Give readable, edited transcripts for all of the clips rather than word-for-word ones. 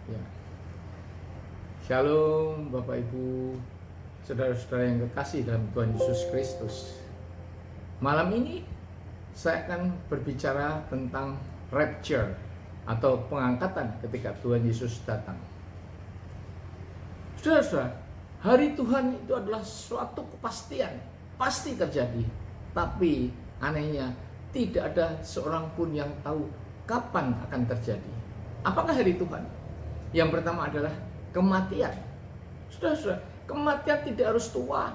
Ya. Shalom Bapak Ibu, saudara-saudara yang kekasih dalam Tuhan Yesus Kristus. Malam ini saya akan berbicara tentang rapture atau pengangkatan ketika Tuhan Yesus datang. Saudara-saudara, hari Tuhan itu adalah suatu kepastian, pasti terjadi. Tapi anehnya tidak ada seorang pun yang tahu kapan akan terjadi. Apakah hari Tuhan? Yang pertama adalah kematian. Saudara-saudara, kematian tidak harus tua.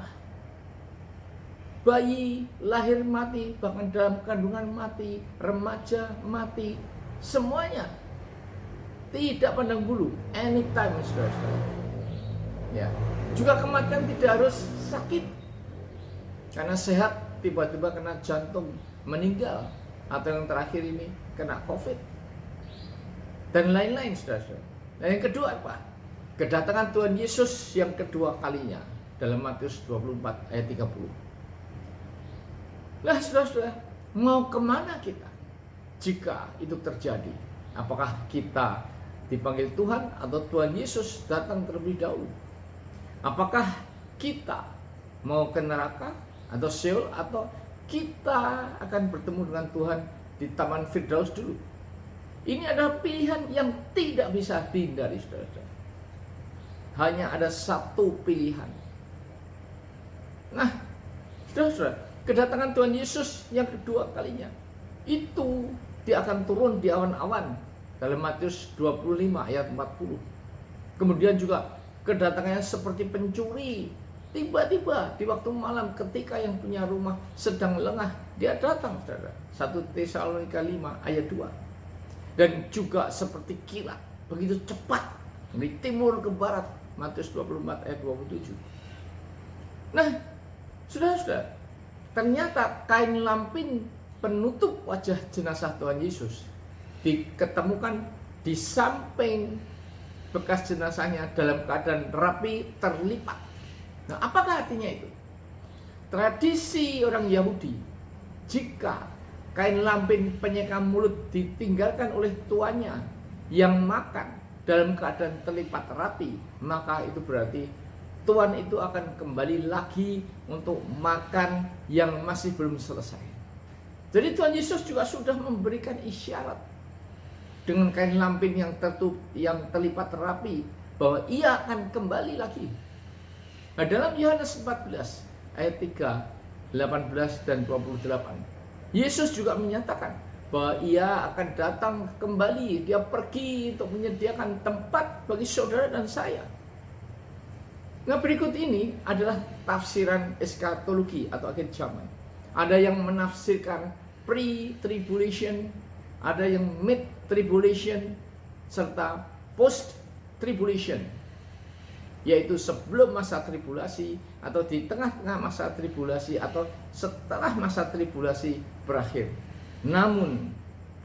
Bayi lahir mati, bahkan dalam kandungan mati, remaja mati, semuanya tidak pandang bulu, anytime, saudara-saudara. Ya, juga kematian tidak harus sakit. Karena sehat tiba-tiba kena jantung meninggal, atau yang terakhir ini kena COVID dan lain-lain, saudara-saudara. Nah, yang kedua apa? Kedatangan Tuhan Yesus yang kedua kalinya dalam Matius 24 ayat 30. Lah saudara-saudara, mau kemana kita jika itu terjadi? Apakah kita dipanggil Tuhan atau Tuhan Yesus datang terlebih dahulu? Apakah kita mau ke neraka atau Sheol, atau kita akan bertemu dengan Tuhan di Taman Firdaus dulu? Ini adalah pilihan yang tidak bisa dihindari, saudara-saudara. Hanya ada satu pilihan. Nah, saudara-saudara, kedatangan Tuhan Yesus yang kedua kalinya itu dia akan turun di awan-awan dalam Matius 25 ayat 40. Kemudian juga kedatangannya seperti pencuri. Tiba-tiba di waktu malam ketika yang punya rumah sedang lengah, dia datang, saudara. 1 Tesalonika 5 ayat 2. Dan juga seperti kilat, begitu cepat dari timur ke barat, Matius 24 ayat 27. Nah, saudara-saudara, ternyata kain lampin penutup wajah jenazah Tuhan Yesus diketemukan di samping bekas jenazahnya dalam keadaan rapi terlipat. Nah, apakah artinya itu? Tradisi orang Yahudi, jika kain lampin penyeka mulut ditinggalkan oleh tuannya yang makan dalam keadaan terlipat rapi, maka itu berarti tuan itu akan kembali lagi untuk makan yang masih belum selesai. Jadi Tuhan Yesus juga sudah memberikan isyarat dengan kain lampin yang tertutup, yang terlipat rapi, bahwa ia akan kembali lagi. Nah, dalam Yohanes 14 ayat 3, 18 dan 28, Yesus juga menyatakan bahwa ia akan datang kembali. Dia pergi untuk menyediakan tempat bagi saudara dan saya. Nah, berikut ini adalah tafsiran eskatologi atau akhir zaman. Ada yang menafsirkan pre-tribulation, ada yang mid-tribulation, serta post-tribulation, yaitu sebelum masa tribulasi, atau di tengah-tengah masa tribulasi, atau setelah masa tribulasi berakhir. Namun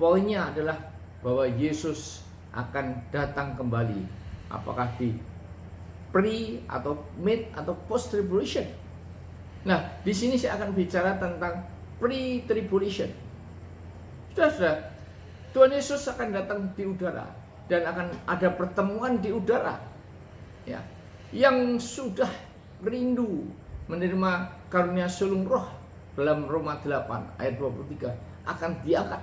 poinnya adalah bahwa Yesus akan datang kembali. Apakah di pre atau mid atau post tribulation? Nah, di sini saya akan bicara tentang pre-tribulation. Sudah, Tuhan Yesus akan datang di udara dan akan ada pertemuan di udara. Ya, yang sudah rindu menerima karunia sulung roh dalam Roma 8 ayat 23 akan diangkat.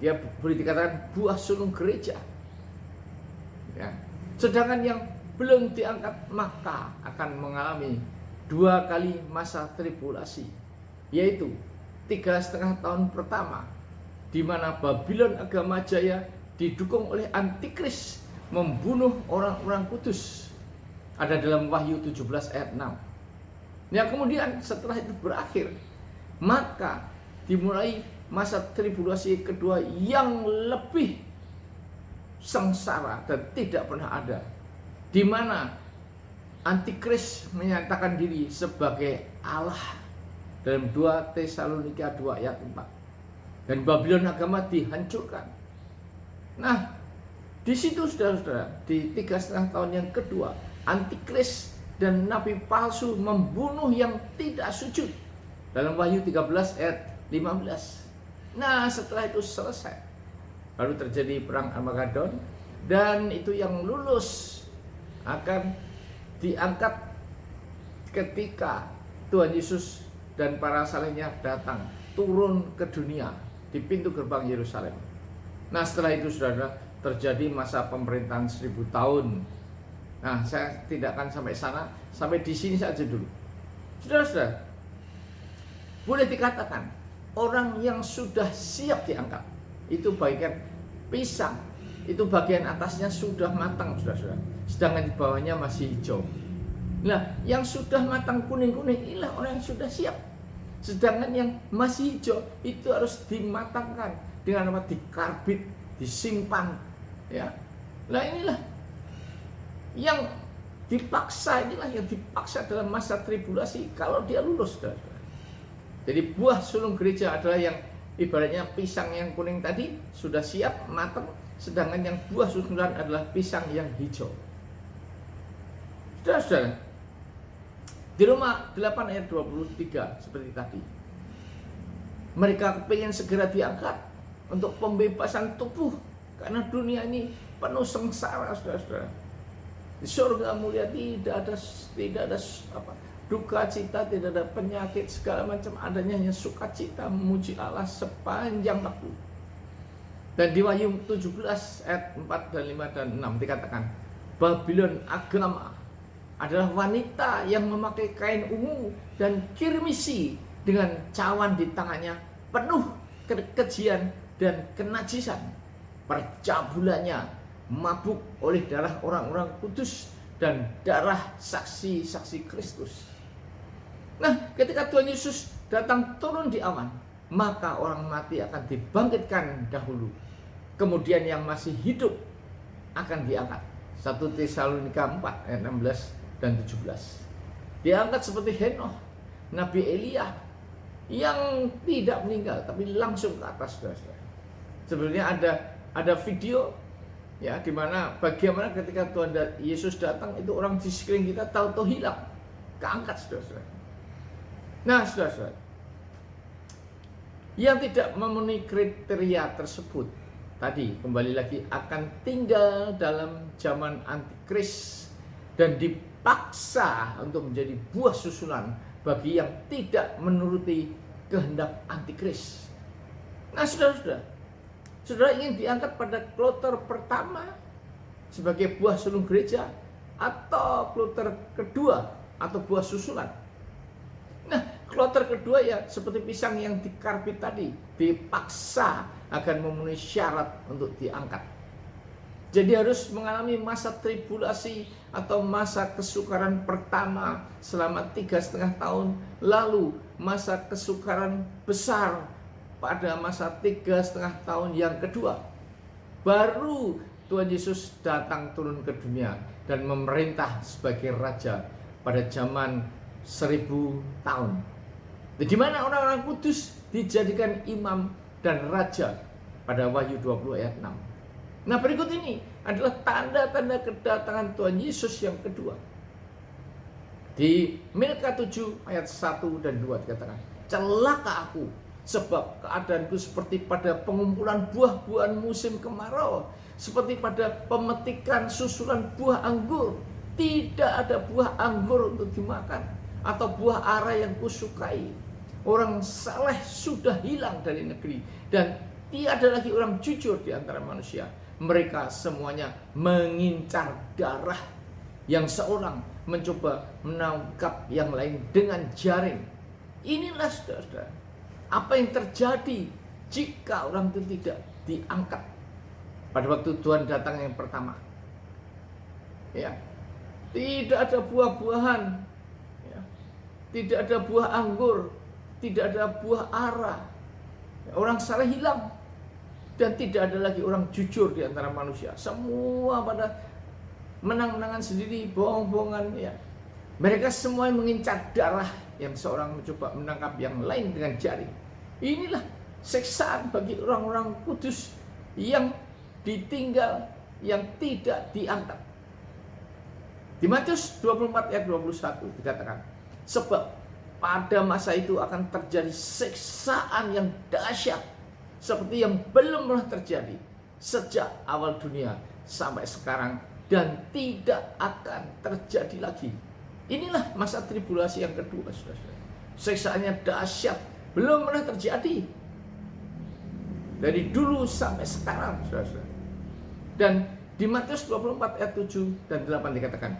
Dia boleh dikatakan buah sulung gereja. Ya. Sedangkan yang belum diangkat maka akan mengalami 2 kali masa tribulasi, yaitu 3,5 tahun pertama, di mana Babylon agama jaya didukung oleh antikris membunuh orang-orang kudus. Ada dalam Wahyu 17 ayat 6. Ya, kemudian setelah itu berakhir, maka dimulai masa tribulasi kedua yang lebih sengsara dan tidak pernah ada, di mana antikris menyatakan diri sebagai Allah dalam 2 Tesalonika 2 ayat 4, dan Babylon agama dihancurkan. Nah, di situ saudara-saudara, di 3,5 tahun yang kedua, antikris dan nabi palsu membunuh yang tidak sujud dalam Wahyu 13 ayat 15. Nah, setelah itu selesai, lalu terjadi perang Armageddon, Dan itu yang lulus akan diangkat ketika Tuhan Yesus dan para salehnya datang turun ke dunia di pintu gerbang Yerusalem. Nah, setelah itu saudara, terjadi masa pemerintahan 1000 tahun. Nah, saya tidak akan sampai sana, sampai di sini saja dulu. Saudara-saudara, boleh dikatakan orang yang sudah siap diangkat itu bagian pisang, itu bagian atasnya sudah matang, saudara-saudara, sedangkan di bawahnya masih hijau. Nah, yang sudah matang kuning-kuning inilah orang yang sudah siap. Sedangkan yang masih hijau itu harus dimatangkan dengan apa? Dikarbit, disimpan, ya. Nah, inilah yang dipaksa, inilah yang dipaksa dalam masa tribulasi kalau dia lulus, saudara. Jadi buah sulung gereja adalah yang ibaratnya pisang yang kuning tadi sudah siap matang, sedangkan yang buah susulan adalah pisang yang hijau. Saudara, di Roma 8 ayat 23 seperti tadi, mereka pengen segera diangkat untuk pembebasan tubuh karena dunia ini penuh sengsara, saudara-saudara. Di surga mulia tidak ada apa, duka cita, tidak ada penyakit, segala macam, adanya hanya sukacita memuji Allah sepanjang waktu. Dan di Wahyu 17 ayat 4 dan 5 dan 6 dikatakan, Babylon agama adalah wanita yang memakai kain ungu dan kirmisi dengan cawan di tangannya penuh kekejian dan kenajisan. Percabulannya mabuk oleh darah orang-orang kudus dan darah saksi-saksi Kristus. Nah, ketika Tuhan Yesus datang turun di awan, maka orang mati akan dibangkitkan dahulu. Kemudian yang masih hidup akan diangkat. 1 Tesalonika 4 ayat 16 dan 17. Diangkat seperti Henoh, Nabi Elia yang tidak meninggal tapi langsung ke atas, saudara. Sebenarnya ada video ya, di mana bagaimana ketika Tuhan Yesus datang itu orang di sekeliling kita tahu-tahu hilang, keangkat, saudara. Nah, saudara, yang tidak memenuhi kriteria tersebut tadi kembali lagi akan tinggal dalam zaman antikris dan dipaksa untuk menjadi buah susulan bagi yang tidak menuruti kehendak antikris. Nah, saudara ingin diangkat pada kloter pertama sebagai buah sulung gereja atau kloter kedua atau buah susulan? Nah, kloter kedua ya seperti pisang yang dikarbit tadi, dipaksa akan memenuhi syarat untuk diangkat. Jadi harus mengalami masa tribulasi atau masa kesukaran pertama selama 3,5 tahun, lalu masa kesukaran besar pada masa 3,5 tahun yang kedua. Baru Tuhan Yesus datang turun ke dunia dan memerintah sebagai raja pada zaman 1000 tahun. Di mana orang-orang kudus dijadikan imam dan raja pada Wahyu 20 ayat 6. Nah, berikut ini adalah tanda-tanda kedatangan Tuhan Yesus yang kedua. Di Milka 7 ayat 1 dan 2 dikatakan, celaka aku, sebab keadaanku seperti pada pengumpulan buah-buahan musim kemarau, seperti pada pemetikan susulan buah anggur. Tidak ada buah anggur untuk dimakan, atau buah ara yang kusukai. Orang saleh sudah hilang dari negeri, dan tiada lagi orang jujur di antara manusia. Mereka semuanya mengincar darah, yang seorang mencoba menangkap yang lain dengan jaring. Inilah, saudara, apa yang terjadi jika orang itu tidak diangkat pada waktu Tuhan datang yang pertama. Ya, tidak ada buah-buahan, ya, tidak ada buah anggur, tidak ada buah ara. Orang saleh hilang. Dan tidak ada lagi orang jujur di antara manusia. Semua pada menang-menangan sendiri, bohong-bohongan, ya. Mereka semua mengincar darah, yang seorang mencoba menangkap yang lain dengan jaring. Inilah siksaan bagi orang-orang kudus yang ditinggal, yang tidak diangkat. Di Matius 24 ayat 21 dikatakan, sebab pada masa itu akan terjadi siksaan yang dahsyat seperti yang belum pernah terjadi sejak awal dunia sampai sekarang dan tidak akan terjadi lagi. Inilah masa tribulasi yang kedua, saudara. Siksaannya dahsyat, belum pernah terjadi dari dulu sampai sekarang, saudara. Dan di Matius 24 ayat 7 dan 8 dikatakan,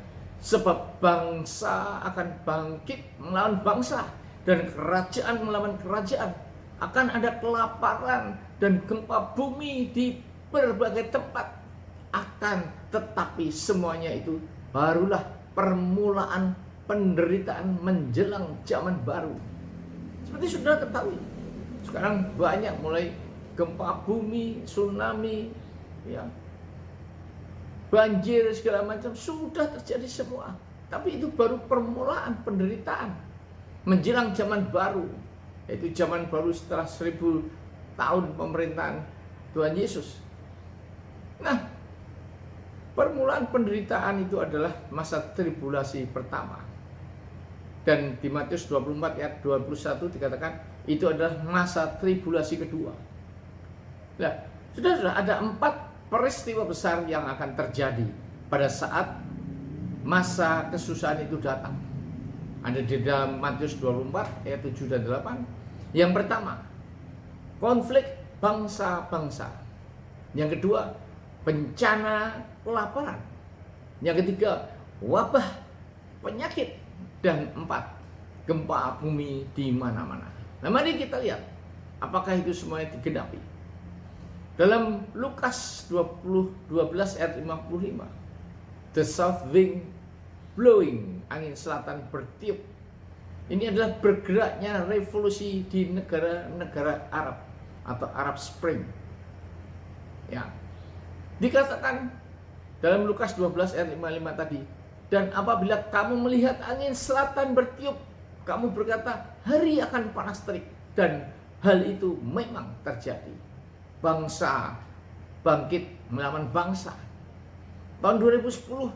sebab bangsa akan bangkit melawan bangsa dan kerajaan melawan kerajaan. Akan ada kelaparan dan gempa bumi di berbagai tempat. Tetapi semuanya itu barulah permulaan penderitaan menjelang zaman baru. Seperti sudah ketahui, sekarang banyak mulai gempa bumi, tsunami, ya, banjir segala macam sudah terjadi semua. Tapi itu baru permulaan penderitaan menjelang zaman baru, yaitu zaman baru setelah 1000 tahun pemerintahan Tuhan Yesus. Nah, permulaan penderitaan itu adalah masa tribulasi pertama. Dan di Matius 24 ayat 21 dikatakan itu adalah masa tribulasi kedua. Nah, sudah ada 4 peristiwa besar yang akan terjadi pada saat masa kesusahan itu datang. Ada di dalam Matius 24 ayat 7 dan 8. Yang pertama, konflik bangsa-bangsa. Yang kedua, bencana kelaparan. Yang ketiga, wabah, penyakit. Dan 4, gempa bumi di mana-mana. Nah, mari kita lihat apakah itu semuanya digenapi. Dalam Lukas 12 ayat 55, the south wind blowing, angin selatan bertiup. Ini adalah bergeraknya revolusi di negara-negara Arab atau Arab Spring. Ya. Dikatakan dalam Lukas 12 ayat 55 tadi, dan apabila kamu melihat angin selatan bertiup, kamu berkata, hari akan panas terik. Dan hal itu memang terjadi. Bangsa bangkit melawan bangsa. Tahun 2010,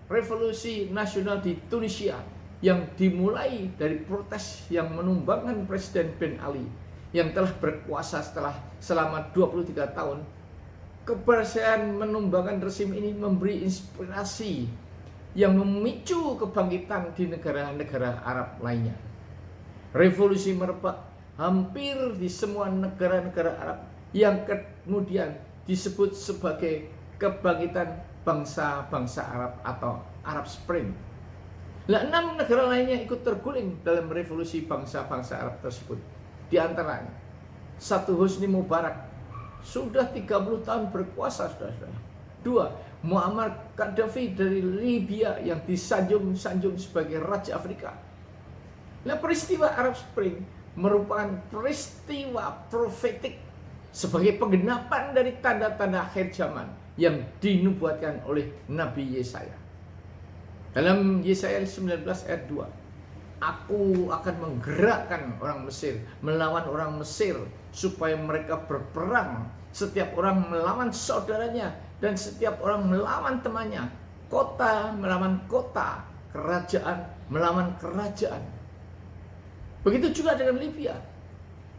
revolusi nasional di Tunisia yang dimulai dari protes yang menumbangkan Presiden Ben Ali yang telah berkuasa selama 23 tahun. Keberhasilan menumbangkan rezim ini memberi inspirasi yang memicu kebangkitan di negara-negara Arab lainnya. Revolusi merebak hampir di semua negara-negara Arab yang kemudian disebut sebagai kebangkitan bangsa-bangsa Arab atau Arab Spring. Nah, 6 negara lainnya ikut terguling dalam revolusi bangsa-bangsa Arab tersebut. Di antaranya, 1. Hosni Mubarak, sudah 30 tahun berkuasa, saudara-saudara. 2. Muammar Gaddafi dari Libya yang disanjung-sanjung sebagai Raja Afrika. Nah, peristiwa Arab Spring merupakan peristiwa profetik sebagai penggenapan dari tanda-tanda akhir zaman yang dinubuatkan oleh Nabi Yesaya. Dalam Yesaya 19 ayat 2, aku akan menggerakkan orang Mesir melawan orang Mesir supaya mereka berperang, setiap orang melawan saudaranya dan setiap orang melawan temannya, kota melawan kota, kerajaan melawan kerajaan. Begitu juga dengan Libya,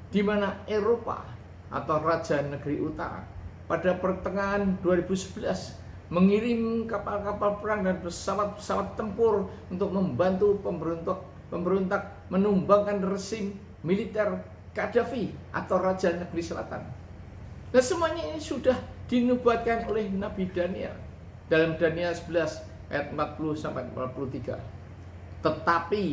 di mana Eropa atau Raja Negeri Utara pada pertengahan 2011 mengirim kapal-kapal perang dan pesawat-pesawat tempur untuk membantu pemberontak menumbangkan rezim militer Gaddafi atau Raja Negeri Selatan. Nah, semuanya ini sudah dinubuatkan oleh Nabi Daniel dalam Daniel 11 ayat 40 sampai 43. Tetapi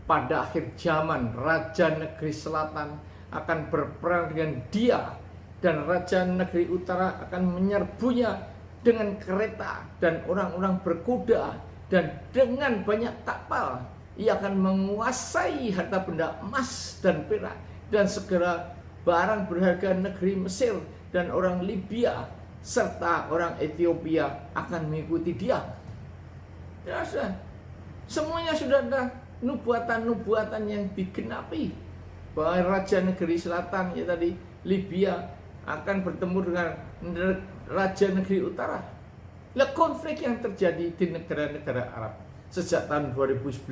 pada akhir zaman Raja Negeri Selatan akan berperang dengan dia dan Raja Negeri Utara akan menyerbunya dengan kereta dan orang-orang berkuda dan dengan banyak kapal. Ia akan menguasai harta benda emas dan perak dan segala barang berharga negeri Mesir dan orang Libya serta orang Ethiopia akan mengikuti dia. Ya, semuanya sudah ada nubuatan-nubuatan yang digenapi bahwa Raja Negeri Selatan ya tadi Libya akan bertemu dengan Raja Negeri Utara. Nah, konflik yang terjadi di negara-negara Arab sejak tahun 2011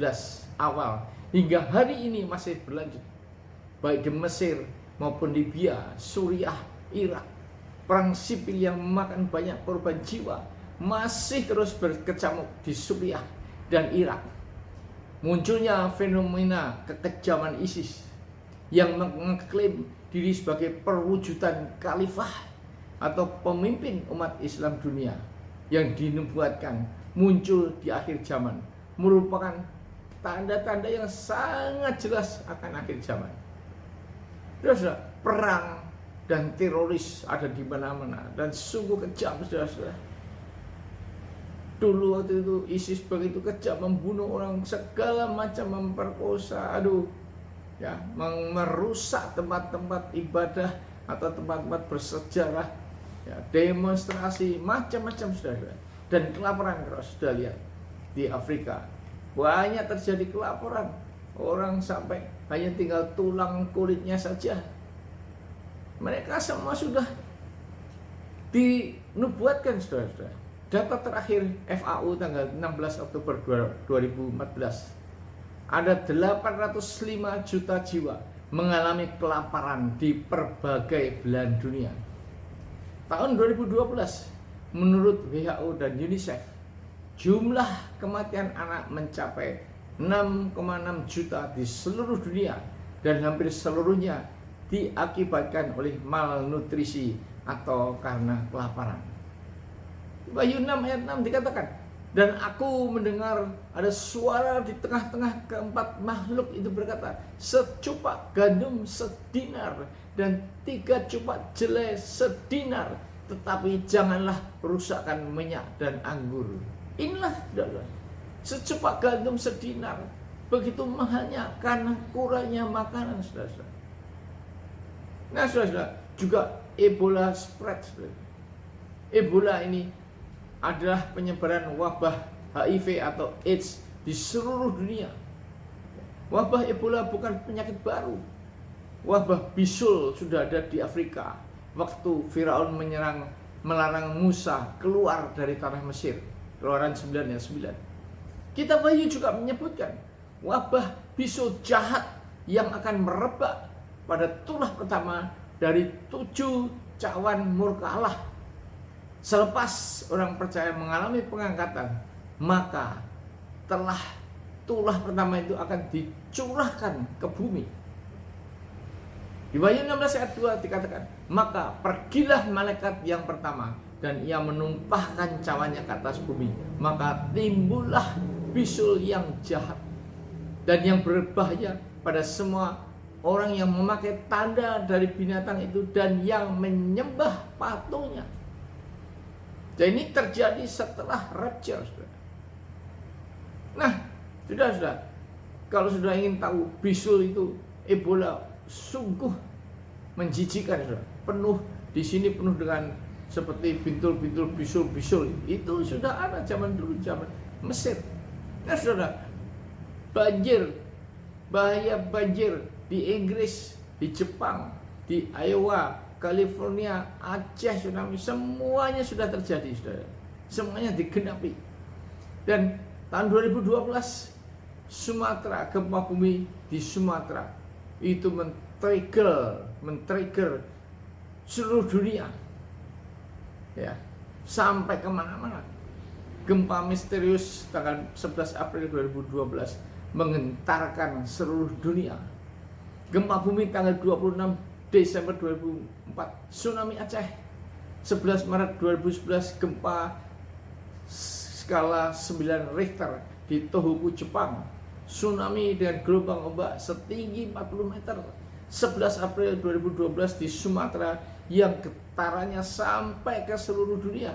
awal hingga hari ini masih berlanjut, baik di Mesir maupun Libya, Suriah, Irak. Perang sipil yang memakan banyak korban jiwa, masih terus berkecamuk di Suriah dan Irak. Munculnya fenomena kekejaman ISIS yang mengklaim diri sebagai perwujudan khalifah atau pemimpin umat Islam dunia yang dinubuatkan muncul di akhir zaman, merupakan tanda-tanda yang sangat jelas akan akhir zaman. Terus perang dan teroris ada di mana-mana dan sungguh kejam, saudara-saudara. Dulu waktu itu ISIS begitu kejam, membunuh orang, segala macam, memperkosa, ya, merusak tempat-tempat ibadah atau tempat-tempat bersejarah, ya, demonstrasi macam-macam, saudara. Dan kelaparan, kalau sudah lihat di Afrika banyak terjadi kelaparan, orang sampai hanya tinggal tulang kulitnya saja. Mereka semua sudah dinubuatkan, saudara-saudara. Data terakhir FAO tanggal 16 Oktober 2014, ada 805 juta jiwa mengalami kelaparan di berbagai belahan dunia. Tahun 2012, menurut WHO dan UNICEF, jumlah kematian anak mencapai 6,6 juta di seluruh dunia dan hampir seluruhnya diakibatkan oleh malnutrisi atau karena kelaparan. Wahyu 6 ayat 6 dikatakan, dan aku mendengar ada suara di tengah-tengah keempat makhluk itu berkata, secupak gandum sedinar dan 3 cupak jelai sedinar, tetapi janganlah rusakkan minyak dan anggur. Inilah, saudara, secupak gandum sedinar, begitu mahalnya karena kurangnya makanan, saudara. Nah, saudara, juga Ebola spread, saudara. Ebola ini adalah penyebaran wabah HIV atau AIDS di seluruh dunia. Wabah Ebola bukan penyakit baru. Wabah bisul sudah ada di Afrika waktu Firaun melarang Musa keluar dari tanah Mesir. Keluaran 9 ayat 9. Kitab Wahyu juga menyebutkan wabah bisul jahat yang akan merebak pada tulah pertama dari 7 cawan murka Allah. Selepas orang percaya mengalami pengangkatan, maka tulah pertama itu akan dicurahkan ke bumi. Di Wahyu 16 ayat 2 dikatakan, maka pergilah malaikat yang pertama dan ia menumpahkan cawannya ke atas bumi. Maka timbullah bisul yang jahat dan yang berbahaya pada semua orang yang memakai tanda dari binatang itu dan yang menyembah patungnya. Dan ini terjadi setelah rapture, saudara. Nah, sudah, kalau sudah ingin tahu bisul itu, Ebola sungguh menjijikan, saudara. Di sini penuh dengan seperti bintul-bintul bisul-bisul. Itu sudah ada zaman dulu, zaman Mesir. Nah, saudara, bahaya banjir di Inggris, di Jepang, di Iowa, California, Aceh, tsunami, semuanya sudah terjadi, saudara. Semuanya digenapi. Dan tahun 2012, Sumatera, gempa bumi di Sumatera itu men-trigger seluruh dunia, ya, sampai kemana-mana. Gempa misterius tanggal 11 April 2012 menggentarkan seluruh dunia. Gempa bumi tanggal 26 Desember 2004, tsunami Aceh. 11 Maret 2011, gempa skala 9 Richter di Tohoku, Jepang. Tsunami dengan gelombang ombak setinggi 40 meter. 11 April 2012 di Sumatera yang getarannya sampai ke seluruh dunia.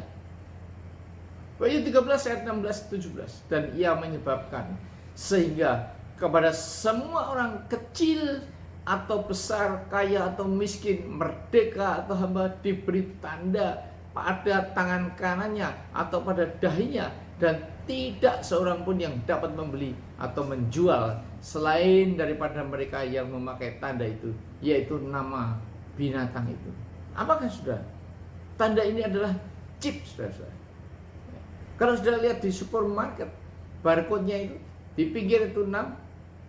Wahyu 13 ayat 16-17, dan ia menyebabkan sehingga kepada semua orang kecil atau besar, kaya atau miskin, merdeka atau hamba diberi tanda pada tangan kanannya atau pada dahinya, dan tidak seorang pun yang dapat membeli atau menjual selain daripada mereka yang memakai tanda itu, yaitu nama binatang itu. Apakah sudah? Tanda ini adalah chip, saudara. Kalau sudah lihat di supermarket, barcode-nya itu di pinggir itu 6,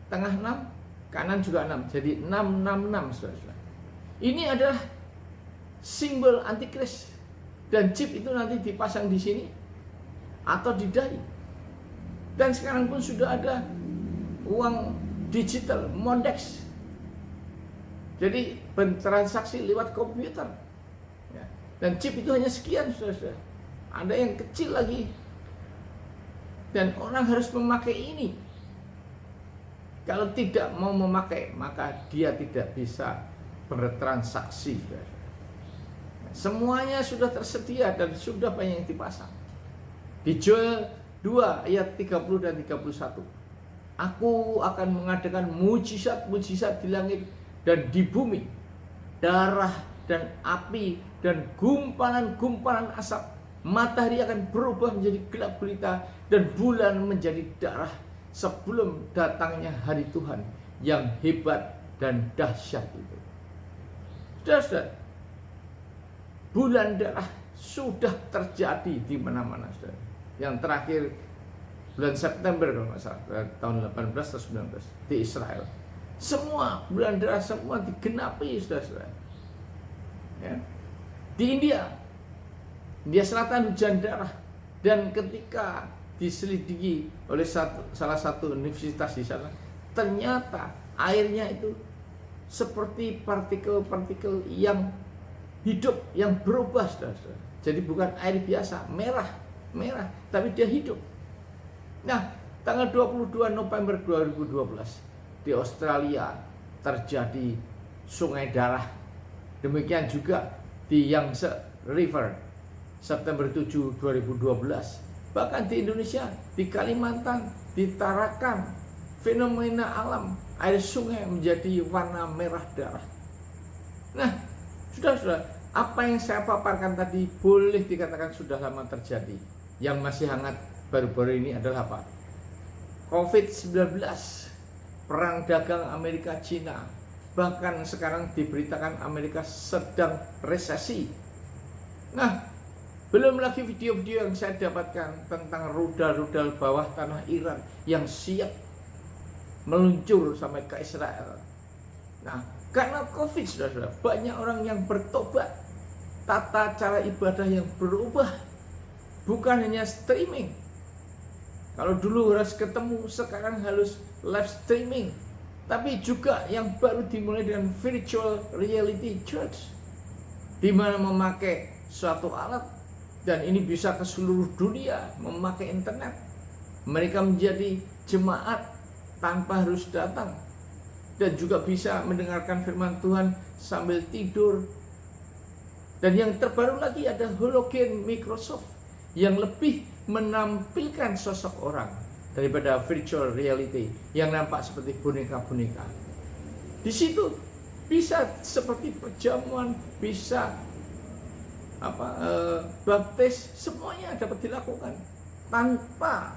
tengah 6, kanan juga 6, jadi 666, saudara. Ini adalah simbol antikris, dan chip itu nanti dipasang di sini, atau di dahi. Dan sekarang pun sudah ada uang digital, Mondex. Jadi bertransaksi lewat komputer. Ya. Dan chip itu hanya sekian, saudara. Ada yang kecil lagi. Dan orang harus memakai ini. Kalau tidak mau memakai, maka dia tidak bisa bertransaksi. Semuanya sudah tersedia dan sudah banyak yang dipasang. Di Joel 2 ayat 30 dan 31. Aku akan mengadakan mujizat-mujizat di langit dan di bumi. Darah dan api dan gumpalan-gumpalan asap. Matahari akan berubah menjadi gelap gulita dan bulan menjadi darah sebelum datangnya hari Tuhan yang hebat dan dahsyat itu. Saudara, bulan darah sudah terjadi di mana-mana, saudara. Yang terakhir bulan September kalau nggak salah, tahun 18 atau 19 di Israel. Semua bulan darah semua digenapi, saudara. Ya. Di India Selatan hujan darah, dan ketika diselidiki oleh salah satu universitas di sana, ternyata airnya itu seperti partikel-partikel yang hidup, yang berubah, saudara. Jadi bukan air biasa, merah, tapi dia hidup. Nah, tanggal 22 November 2012 di Australia terjadi sungai darah. Demikian juga di Yangtze River September 7, 2012. Bahkan di Indonesia, di Kalimantan, di Tarakan, fenomena alam, air sungai menjadi warna merah darah. Nah, sudah, apa yang saya paparkan tadi boleh dikatakan sudah lama terjadi. Yang masih hangat baru-baru ini adalah apa? COVID-19, perang dagang Amerika-China. Bahkan sekarang diberitakan Amerika sedang resesi. Nah, belum lagi video-video yang saya dapatkan tentang rudal-rudal bawah tanah Iran yang siap meluncur sampai ke Israel. Nah, karena COVID, saudara, banyak orang yang bertobat. Tata cara ibadah yang berubah. Bukan hanya streaming. Kalau dulu harus ketemu, sekarang harus live streaming. Tapi juga yang baru dimulai dengan virtual reality church, di mana memakai suatu alat, dan ini bisa ke seluruh dunia memakai internet. Mereka menjadi jemaat tanpa harus datang, dan juga bisa mendengarkan firman Tuhan sambil tidur. Dan yang terbaru lagi ada hologen Microsoft yang lebih menampilkan sosok orang daripada virtual reality yang nampak seperti boneka-boneka. Di situ bisa seperti perjamuan, bisa baptis, semuanya dapat dilakukan tanpa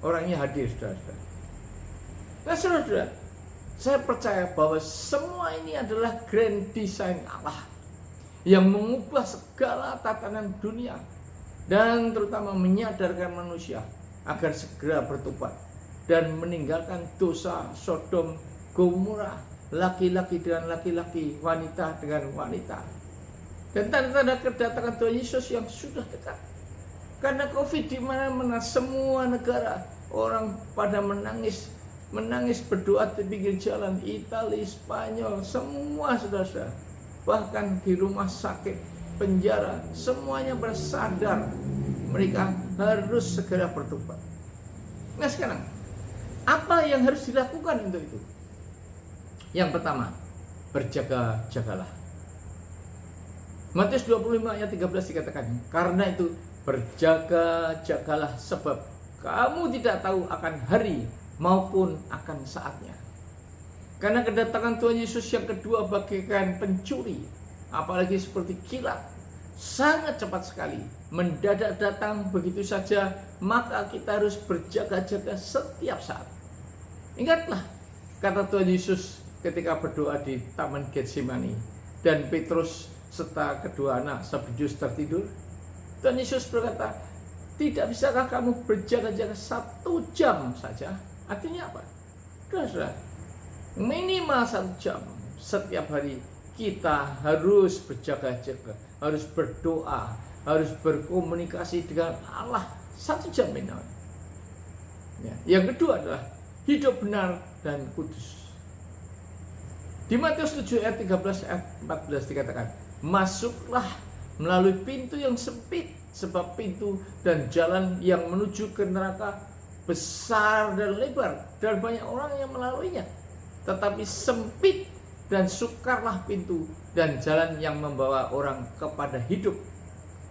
orangnya hadir, saudara. Nah, saudara, saya percaya bahwa semua ini adalah grand design Allah yang mengubah segala tatanan dunia dan terutama menyadarkan manusia agar segera bertobat dan meninggalkan dosa Sodom Gomora, laki-laki dengan laki-laki, wanita dengan wanita. Dan tanda-tanda kedatangan Tuhan Yesus yang sudah dekat. Karena COVID di mana-mana, semua negara orang pada menangis berdoa di pinggir jalan. Italia, Spanyol, semua saudara. Bahkan di rumah sakit, penjara, semuanya bersadar mereka harus segera bertobat. Nah, sekarang apa yang harus dilakukan untuk itu? Yang pertama, berjaga-jagalah. Matius 25 ayat 13 dikatakan, karena itu berjaga-jagalah sebab kamu tidak tahu akan hari maupun akan saatnya. Karena kedatangan Tuhan Yesus yang kedua bagaikan pencuri, apalagi seperti kilat, sangat cepat sekali, mendadak datang begitu saja, maka kita harus berjaga-jaga setiap saat. Ingatlah kata Tuhan Yesus ketika berdoa di Taman Getsemani, dan Petrus serta kedua anak Zebedius tertidur. Tuhan Yesus berkata, tidak bisakah kamu berjaga-jaga 1 jam saja? Artinya apa? Saudara, minimal 1 jam setiap hari kita harus berjaga-jaga, harus berdoa, harus berkomunikasi dengan Allah Satu jaminan. Ya. Yang kedua adalah hidup benar dan kudus. Di Matius 7 ayat 13 ayat 14 dikatakan, masuklah melalui pintu yang sempit, sebab pintu dan jalan yang menuju ke neraka besar dan lebar, dan banyak orang yang melaluinya. Tetapi sempit dan sukarlah pintu dan jalan yang membawa orang kepada hidup,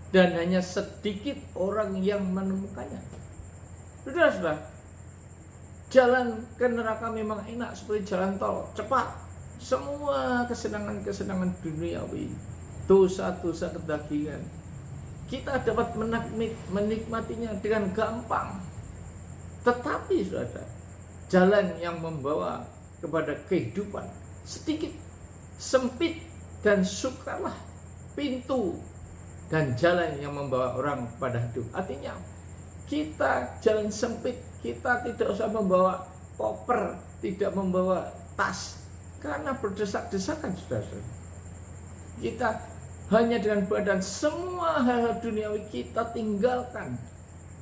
dan hanya sedikit orang yang menemukannya. Saudara-saudara, jalan ke neraka memang enak seperti jalan tol, cepat. Semua kesenangan-kesenangan duniawi, dosa-dosa kedagingan, kita dapat menikmatinya dengan gampang. Tetapi saudara, jalan yang membawa kepada kehidupan sedikit, sempit, dan sukarlah pintu dan jalan yang membawa orang kepada hidup. Artinya kita jalan sempit, kita tidak usah membawa koper, tidak membawa tas, karena berdesak-desakan, saudara. Kita hanya dengan badan, semua hal-hal duniawi kita tinggalkan,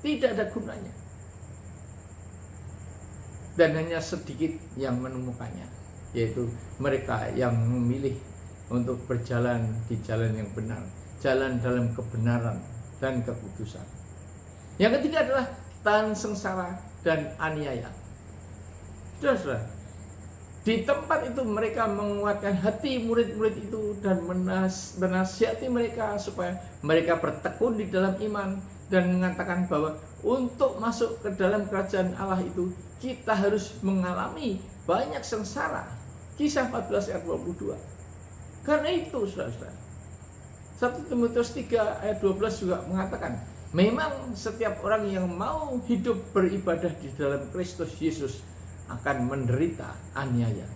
tidak ada gunanya. Dan hanya sedikit yang menemukannya, yaitu mereka yang memilih untuk berjalan di jalan yang benar, jalan dalam kebenaran dan kekudusan. Yang ketiga adalah tahan sengsara dan aniaya. Saudara, di tempat itu mereka menguatkan hati murid-murid itu dan menasihati mereka supaya mereka bertekun di dalam iman, dan mengatakan bahwa untuk masuk ke dalam kerajaan Allah itu kita harus mengalami banyak sengsara. Kisah 14 ayat 22. Karena itu saudara, 1 Timotius 3 ayat 12 juga mengatakan, memang setiap orang yang mau hidup beribadah di dalam Kristus Yesus akan menderita aniaya.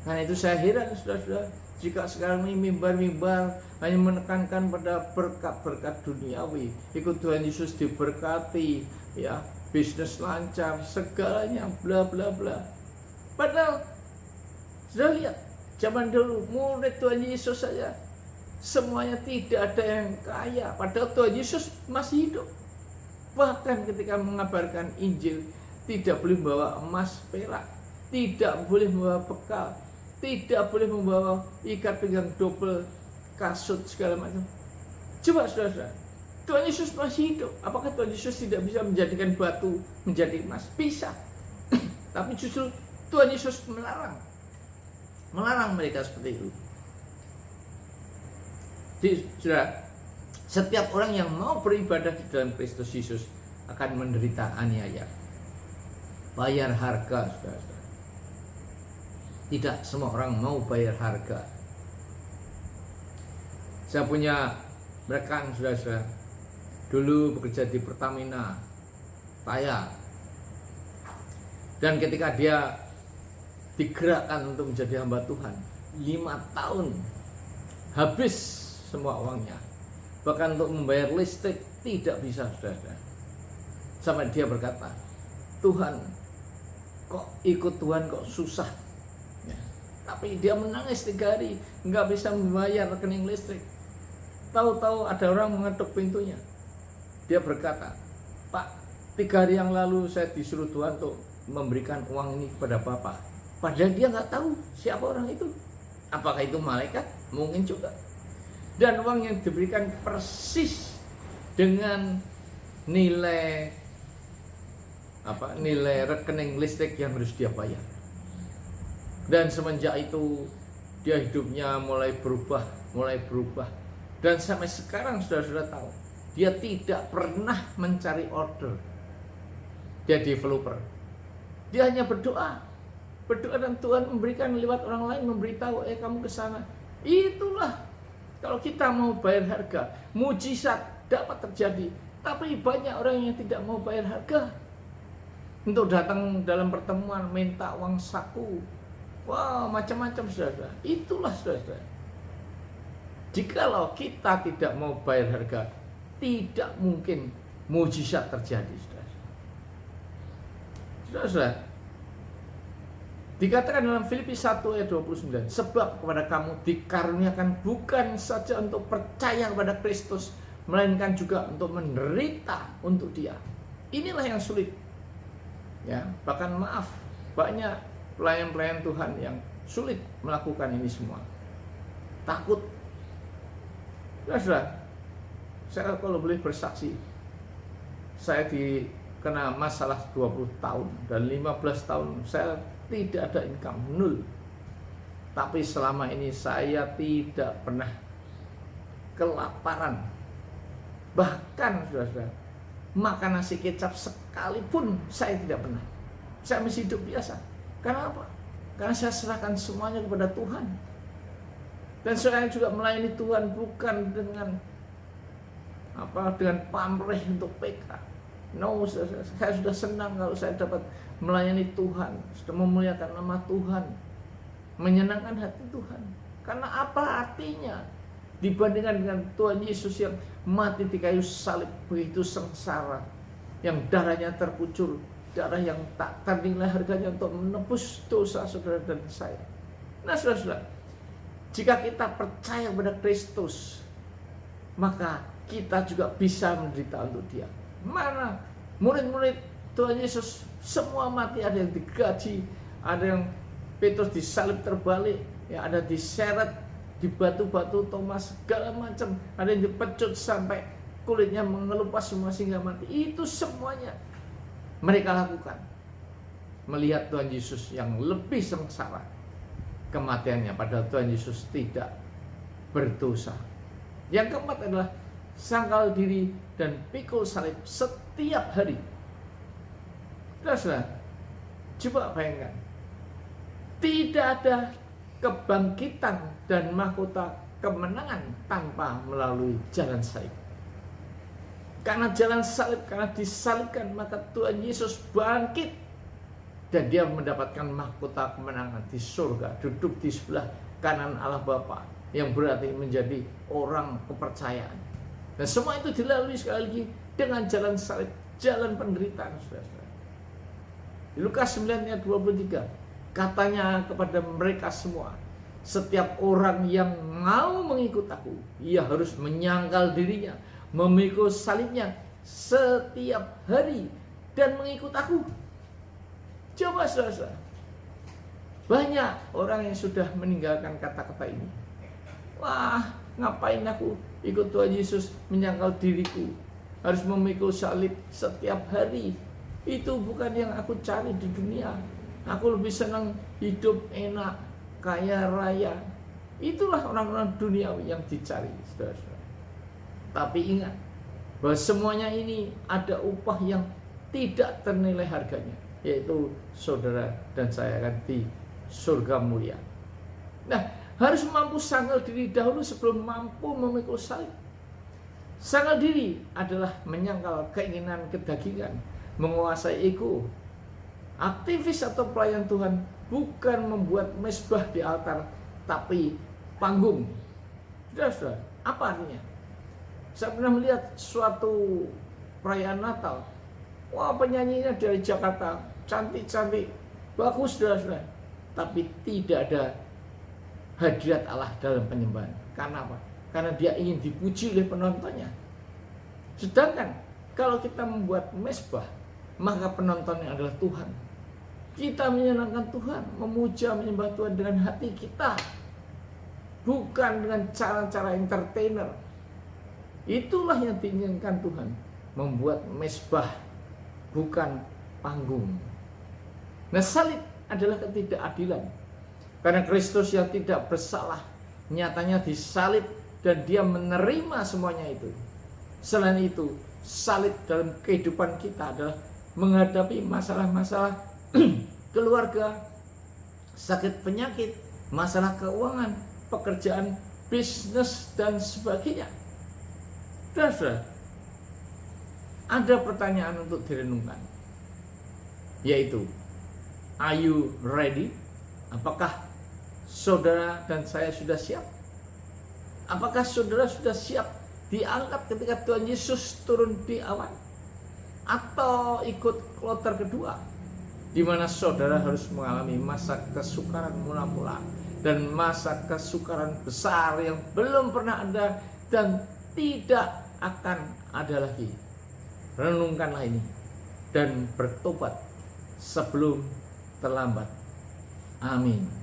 Karena itu saya heran saudara, jika sekarang ini mimbar-mimbar hanya menekankan pada berkat-berkat duniawi, ikut Tuhan Yesus diberkati, ya, bisnis lancar, segalanya bla bla bla. Padahal sudah lihat zaman dulu murid Tuhan Yesus saja semuanya tidak ada yang kaya, padahal Tuhan Yesus masih hidup. Bahkan ketika mengabarkan Injil, tidak boleh membawa emas perak, tidak boleh membawa bekal, tidak boleh membawa ikat pinggang double, kasut segala macam. Coba saudara, Tuhan Yesus masih hidup. Apakah Tuhan Yesus tidak bisa menjadikan batu menjadi emas? Bisa. Tapi justru Tuhan Yesus melarang mereka seperti itu. Jadi saudara, setiap orang yang mau beribadah di dalam Kristus Yesus akan menderita aniaya, bayar harga, saudara. Tidak semua orang mau bayar harga. Saya punya rekan, saudara, dulu bekerja di Pertamina, kaya. Dan ketika dia digerakkan untuk menjadi hamba Tuhan, 5 tahun habis semua uangnya. Bahkan untuk membayar listrik tidak bisa, saudara. Sampai dia berkata, Tuhan, kok ikut Tuhan kok susah. Ya. Tapi dia menangis 3 hari, nggak bisa membayar rekening listrik. Tahu-tahu ada orang mengetuk pintunya. Dia berkata, Pak, 3 hari yang lalu saya disuruh Tuhan untuk memberikan uang ini kepada Bapak. Padahal dia nggak tahu siapa orang itu. Apakah itu malaikat? Mungkin juga. Dan uang yang diberikan persis dengan nilai rekening listrik yang harus dia bayar. Dan semenjak itu dia hidupnya mulai berubah. Dan sampai sekarang saudara-saudara tahu, dia tidak pernah mencari order. Dia developer. Dia hanya berdoa dan Tuhan memberikan lewat orang lain, memberitahu, kamu ke sana. Itulah kalau kita mau bayar harga, mujizat dapat terjadi. Tapi banyak orang yang tidak mau bayar harga. Untuk datang dalam pertemuan minta uang saku. Wah, macam-macam saudara. Itulah saudara. Jikalau kita tidak mau bayar harga, tidak mungkin mujizat terjadi, saudara. Saudara, dikatakan dalam Filipi 1 ayat 29, sebab kepada kamu dikaruniakan bukan saja untuk percaya kepada Kristus, melainkan juga untuk menderita untuk Dia. Inilah yang sulit. Ya, bahkan maaf, banyak pelayan-pelayan Tuhan yang sulit melakukan ini semua. Takut. Sudah, saya kalau boleh bersaksi, saya dikena masalah 20 tahun dan 15 tahun saya tidak ada income, nol. Tapi selama ini saya tidak pernah kelaparan. Bahkan saudara, makan nasi kecap sekalipun saya tidak pernah. Saya masih hidup biasa. Karena apa? Karena saya serahkan semuanya kepada Tuhan. Dan saya juga melayani Tuhan bukan dengan pamrih untuk PK. No, saya sudah senang kalau saya dapat melayani Tuhan, sudah memuliakan nama Tuhan, menyenangkan hati Tuhan. Karena apa artinya dibandingkan dengan Tuhan Yesus yang mati di kayu salib, begitu sengsara, yang darahnya terkucur, darah yang tak ternilai harganya untuk menebus dosa saudara dan saya. Nah saudara, jika kita percaya kepada Kristus, maka kita juga bisa menderita untuk Dia. Mana murid-murid Tuhan Yesus semua mati, ada yang digaji, ada yang Petrus disalib terbalik, ya ada diseret di batu-batu, Thomas segala macam, ada yang dipecut sampai kulitnya mengelupas semua sehingga mati. Itu semuanya mereka lakukan melihat Tuhan Yesus yang lebih sengsara kematiannya, padahal Tuhan Yesus tidak berdosa. Yang keempat adalah sangkal diri dan pikul salib setiap hari. Saudara, coba bayangkan, tidak ada kebangkitan dan mahkota kemenangan tanpa melalui jalan salib. Karena jalan salib, karena disalibkan, maka Tuhan Yesus bangkit dan Dia mendapatkan mahkota kemenangan di surga, duduk di sebelah kanan Allah Bapa, yang berarti menjadi orang kepercayaan. Dan semua itu dilalui sekali lagi dengan jalan salib, jalan penderitaan, saudara. Di Lukas 9 ayat 23, katanya kepada mereka semua, setiap orang yang mau mengikut aku, ia harus menyangkal dirinya, memikul salibnya setiap hari dan mengikut aku. Coba saudara, banyak orang yang sudah meninggalkan kata-kata ini. Wah, ngapain aku ikut Tuhan Yesus, menyangkal diriku, harus memikul salib setiap hari. Itu bukan yang aku cari di dunia. Aku lebih senang hidup enak, kaya raya. Itulah orang-orang duniawi yang dicari, saudara-saudara. Tapi ingat bahwa semuanya ini ada upah yang tidak ternilai harganya, yaitu saudara dan saya akan di surga mulia. Nah, harus mampu sangkal diri dahulu sebelum mampu memikul salib. Sangkal diri adalah menyangkal keinginan kedagingan, menguasai ego. Aktivis atau pelayan Tuhan bukan membuat mezbah di altar, tapi panggung. Saudara, apa artinya? Saya pernah melihat suatu perayaan Natal. Wah, penyanyinya dari Jakarta, cantik-cantik, bagus, saudara. Tapi tidak ada hadirat Allah dalam penyembahan. Karena apa? Karena dia ingin dipuji oleh penontonnya. Sedangkan kalau kita membuat mezbah, maka penontonnya adalah Tuhan. Kita menyenangkan Tuhan, memuja, menyembah Tuhan dengan hati kita, bukan dengan cara-cara entertainer. Itulah yang diinginkan Tuhan, membuat mezbah, bukan panggung. Nah, salib adalah ketidakadilan, karena Kristus yang tidak bersalah nyatanya disalib dan Dia menerima semuanya itu. Selain itu, salib dalam kehidupan kita adalah menghadapi masalah-masalah keluarga, sakit penyakit, masalah keuangan, pekerjaan, bisnis, dan sebagainya. Saudara, ada pertanyaan untuk direnungkan, yaitu, are you ready? Apakah saudara dan saya sudah siap? Apakah saudara sudah siap diangkat ketika Tuhan Yesus turun di awan? Atau ikut kloter kedua, di mana saudara harus mengalami masa kesukaran mula-mula dan masa kesukaran besar yang belum pernah ada dan tidak akan ada lagi. Renungkanlah ini dan bertobat sebelum terlambat. Amin.